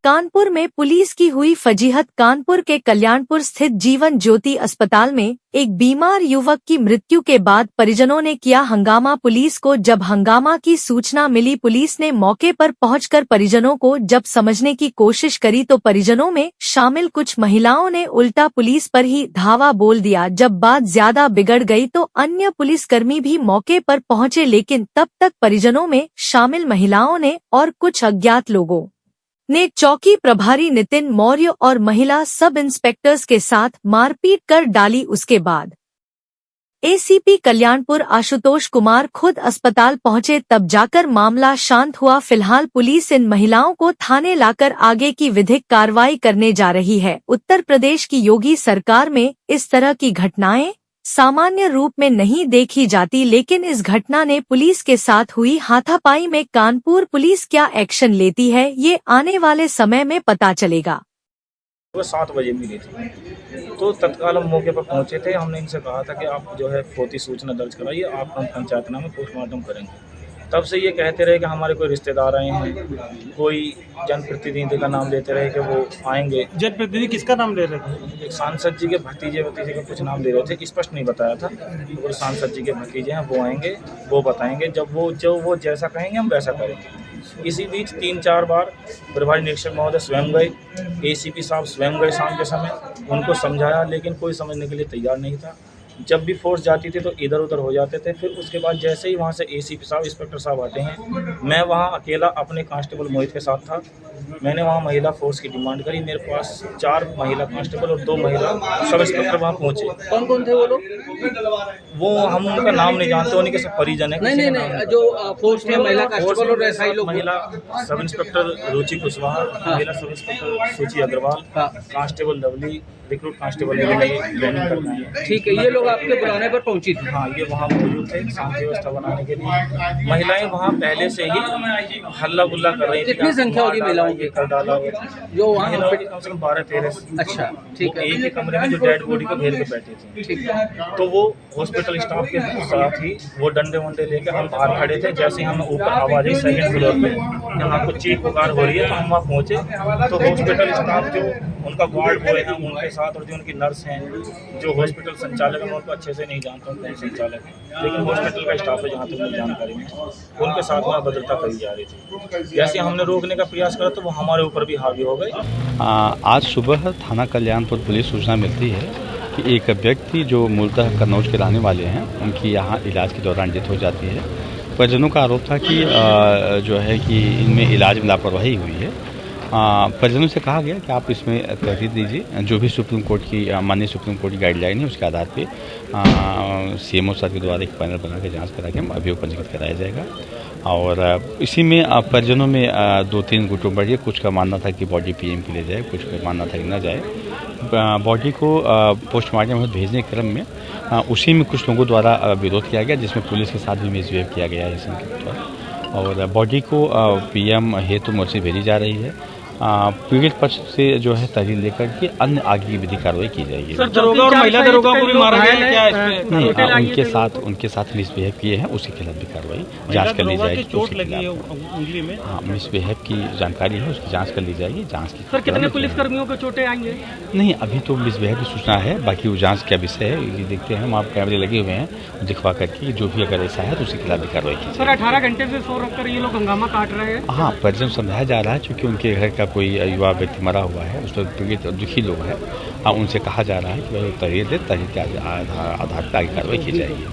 कानपुर में पुलिस की हुई फजीहत। कानपुर के कल्याणपुर स्थित जीवन ज्योति अस्पताल में एक बीमार युवक की मृत्यु के बाद परिजनों ने किया हंगामा। पुलिस को जब हंगामा की सूचना मिली, पुलिस ने मौके पर पहुंचकर परिजनों को जब समझने की कोशिश करी तो परिजनों में शामिल कुछ महिलाओं ने उल्टा पुलिस पर ही धावा बोल दिया। जब बात ज्यादा बिगड़ गई तो अन्य पुलिसकर्मी भी मौके पर पहुंचे, लेकिन तब तक परिजनों में शामिल महिलाओं ने और कुछ अज्ञात लोगों ने चौकी प्रभारी नितिन मौर्य और महिला सब इंस्पेक्टर्स के साथ मारपीट कर डाली। उसके बाद एसीपी कल्याणपुर आशुतोष कुमार खुद अस्पताल पहुंचे, तब जाकर मामला शांत हुआ। फिलहाल पुलिस इन महिलाओं को थाने लाकर आगे की विधिक कार्रवाई करने जा रही है। उत्तर प्रदेश की योगी सरकार में इस तरह की घटनाएं सामान्य रूप में नहीं देखी जाती, लेकिन इस घटना ने पुलिस के साथ हुई हाथापाई में कानपुर पुलिस क्या एक्शन लेती है, ये आने वाले समय में पता चलेगा। वो 7 बजे मिली थी तो तत्काल हम मौके पर पहुंचे थे। हमने इनसे कहा था कि आप जो है फौती सूचना दर्ज कराइए, आप हम पंचायतना में पोस्टमार्टम करेंगे। तब से ये कहते रहे कि हमारे कोई रिश्तेदार आए हैं, कोई जनप्रतिनिधि का नाम लेते रहे कि वो आएंगे। जनप्रतिनिधि किसका नाम ले रहे थे? एक सांसद जी के भतीजे का कुछ नाम ले रहे थे, स्पष्ट नहीं बताया था। वो सांसद जी के भतीजे हैं, वो आएंगे, वो बताएंगे। जब वो जैसा कहेंगे हम वैसा करेंगे। इसी बीच 3-4 बार प्रभारी निरीक्षक महोदय स्वयं गए, एसीपी साहब स्वयं गए शाम के समय, उनको समझाया, लेकिन कोई समझने के लिए तैयार नहीं था। जब भी फोर्स जाती थी तो इधर उधर हो जाते थे। फिर उसके बाद जैसे ही वहाँ से एसीपी साहब इंस्पेक्टर साहब आते हैं, मैं वहाँ अकेला अपने कांस्टेबल मोहित के साथ था। मैंने वहाँ महिला फोर्स की डिमांड करी। मेरे पास 4 महिला कांस्टेबल और 2 महिला सब इंस्पेक्टर वहाँ पहुँचे। कौन कौन थे वो लोग? वो हम उनका नाम नहीं जानते, उन्हीं के सब परिजन है। नहीं, जो फोर्स में महिला कांस्टेबल और एसआई लोग, महिला सब इंस्पेक्टर रुचि कुशवाहा, महिला sub inspector Suchi Agarwal, constable Lovely, recruit constable ने ट्रेनिंग करना है। ठीक है, ये लोग आपके बुलाने पर पहुंची थी? हाँ, ये वहाँ मौजूद थे शांति व्यवस्था बनाने के लिए। महिलाएं वहाँ पहले से ही हल्ला गुल्ला कर रही थी। कितनी संख्या होगी महिलाओं की? कर डाला जो वहाँ कम से कम 12-13। अच्छा, ठीक है। एक ही कमरे में जो डेड बॉडी को घेर के बैठी थी। ठीक है। तो वो हॉस्पिटल स्टाफ के साथ ही वो डंडे वंडे लेकर हम बाहर खड़े थे। जैसे ही हमें ऊपर आवाज आई 2nd फ्लोर पे यहाँ कुछ चीख पुकार हो रही है, तो हम वहाँ पहुँचे तो हॉस्पिटल स्टाफ जो उनका वार्ड बॉय है उनके साथ और जो उनकी नर्स हैं, जो हॉस्पिटल संचालक है, मैं उनको अच्छे से नहीं जानता हूँ कौन संचालक है, लेकिन हॉस्पिटल का स्टाफ है जहाँ तक मुझे जानकारी है, उनके साथ वहाँ भद्रता करी जा रही थी। जैसे हमने रोकने का प्रयास करा तो वो हमारे ऊपर भी हावी हो गए। आज सुबह थाना कल्याणपुर पुलिस सूचना मिलती है कि एक व्यक्ति जो मूलतः कन्नौज के रहने वाले हैं, उनकी यहाँ इलाज के दौरान डेथ हो जाती है। परिजनों का आरोप था कि जो है कि इनमें इलाज में लापरवाही हुई है। परिजनों से कहा गया कि आप इसमें तहरीर दीजिए, जो भी सुप्रीम कोर्ट की माननीय सुप्रीम कोर्ट की गाइडलाइन है उसके आधार पे सीएमओ साहब के द्वारा एक पैनल बना के जांच करा के अभियोग पंजीकृत कराया जाएगा। और इसी में परिजनों में 2-3 गुटों बढ़ी। कुछ का मानना था कि बॉडी पीएम के लिए जाए, कुछ का मानना था कि न जाए। बॉडी को पोस्टमार्टम में भेजने के क्रम में उसी में कुछ लोगों द्वारा विरोध किया गया, जिसमें पुलिस के साथ भी मिसबिहेव किया गया है इसके द्वारा। और बॉडी को पीएम हेतु मोर्चे भेजी जा रही है। पीड़ित पक्ष से जो है तहरीर लेकर के अन्य आगे की विधिक कार्रवाई की जाएगी। सर, दरोगा और महिला दरोगा को भी मारा गया क्या इसमें? नहीं, उनके साथ मिसबिहेव किए हैं, उसके खिलाफ भी कार्रवाई जांच कर ली जाएगी। चोट लगी है उंगली में? हाँ, मिसबिहेव की जानकारी है, उसकी जांच कर ली जाएगी। जांच की सर, कितने पुलिसकर्मियों को चोटें आएंगे? नहीं, अभी तो मिसबिहेव की सूचना है, बाकी वो जांच क्या विषय है ये देखते हैं। वहाँ कैमरे लगे हुए हैं, दिखवा करके जो भी अगर ऐसा है तो उसके खिलाफ भी कार्रवाई की। सर, 18 घंटे से सो रखकर ये लोग हंगामा काट रहे हैं। हाँ, परिजन समझाया जा रहा है, क्योंकि उनके घर का कोई युवा व्यक्ति मरा हुआ है, उस पर पीड़ित दुखी लोग हैं। उनसे कहा जा रहा है कि वह तहरीर दे, तहरीर के आधार पर आगे कार्रवाई की जाएगी।